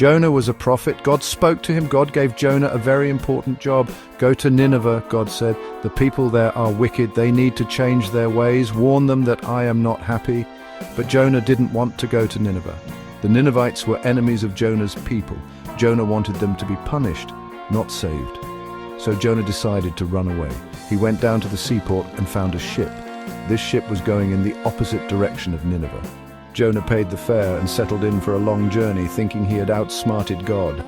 Jonah was a prophet. God spoke to him. God gave Jonah a very important job. Go to Nineveh, God said. The people there are wicked. They need to change their ways. Warn them that I am not happy. But Jonah didn't want to go to Nineveh. The Ninevites were enemies of Jonah's people. Jonah wanted them to be punished, not saved. So Jonah decided to run away. He went down to the seaport and found a ship. This ship was going in the opposite direction of Nineveh. Jonah paid the fare and settled in for a long journey, thinking he had outsmarted God.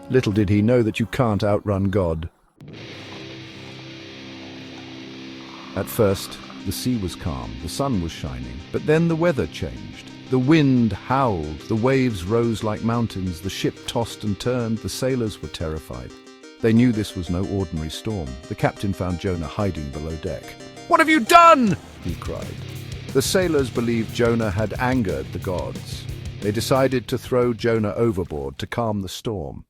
Little did he know that you can't outrun God. At first, the sea was calm, the sun was shining, but then the weather changed. The wind howled, the waves rose like mountains, the ship tossed and turned, the sailors were terrified. They knew this was no ordinary storm. The captain found Jonah hiding below deck. "What have you done?" he cried. The sailors believed Jonah had angered the gods. They decided to throw Jonah overboard to calm the storm.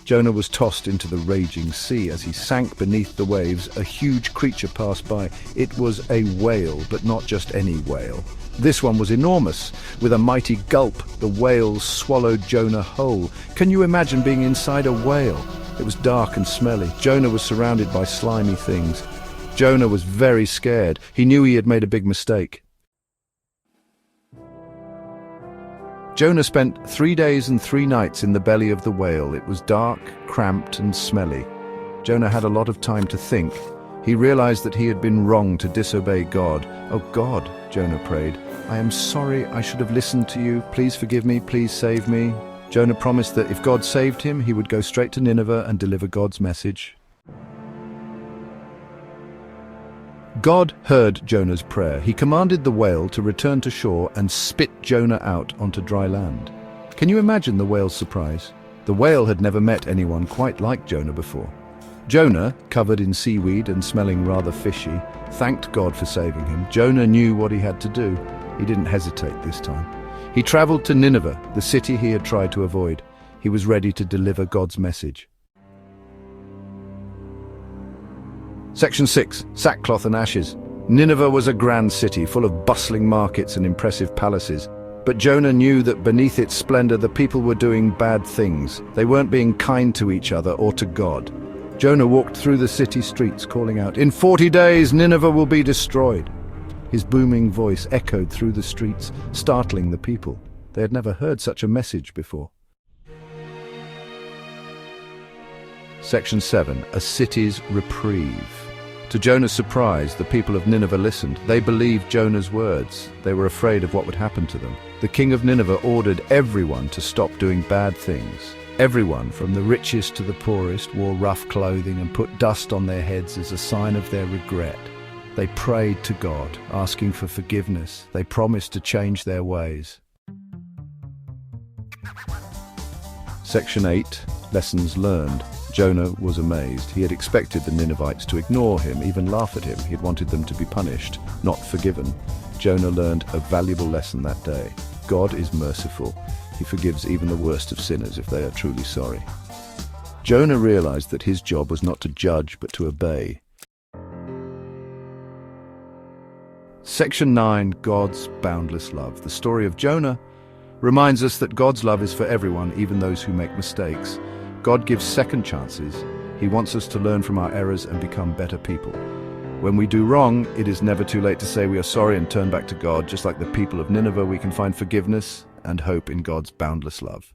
Jonah was tossed into the raging sea. As he sank beneath the waves, a huge creature passed by. It was a whale, but not just any whale. This one was enormous. With a mighty gulp, the whale swallowed Jonah whole. Can you imagine being inside a whale? It was dark and smelly. Jonah was surrounded by slimy things. Jonah was very scared. He knew he had made a big mistake. Jonah spent 3 days and 3 nights in the belly of the whale. It was dark, cramped, and smelly. Jonah had a lot of time to think. He realized that he had been wrong to disobey God. "Oh God," Jonah prayed, "I am sorry. I should have listened to you. Please forgive me. Please save me." Jonah promised that if God saved him, he would go straight to Nineveh and deliver God's message. God heard Jonah's prayer. He commanded the whale to return to shore and spit Jonah out onto dry land. Can you imagine the whale's surprise? The whale had never met anyone quite like Jonah before. Jonah, covered in seaweed and smelling rather fishy, thanked God for saving him. Jonah knew what he had to do. He didn't hesitate this time. He traveled to Nineveh, the city he had tried to avoid. He was ready to deliver God's message. Section 6. Sackcloth and Ashes. Nineveh was a grand city, full of bustling markets and impressive palaces. But Jonah knew that beneath its splendor the people were doing bad things. They weren't being kind to each other or to God. Jonah walked through the city streets calling out, "In 40 days Nineveh will be destroyed." His booming voice echoed through the streets, startling the people. They had never heard such a message before. Section 7. A city's reprieve. To Jonah's surprise, the people of Nineveh listened. They believed Jonah's words. They were afraid of what would happen to them. The king of Nineveh ordered everyone to stop doing bad things. Everyone, from the richest to the poorest, wore rough clothing and put dust on their heads as a sign of their regret. They prayed to God, asking for forgiveness. They promised to change their ways. Section 8. Lessons learned. Jonah was amazed. He had expected the Ninevites to ignore him, even laugh at him. He had wanted them to be punished, not forgiven. Jonah learned a valuable lesson that day. God is merciful. He forgives even the worst of sinners if they are truly sorry. Jonah realized that his job was not to judge, but to obey. Section 9. God's boundless love. The story of Jonah reminds us that God's love is for everyone, even those who make mistakes. God gives second chances. He wants us to learn from our errors and become better people. When we do wrong, it is never too late to say we are sorry and turn back to God. Just like the people of Nineveh, we can find forgiveness and hope in God's boundless love.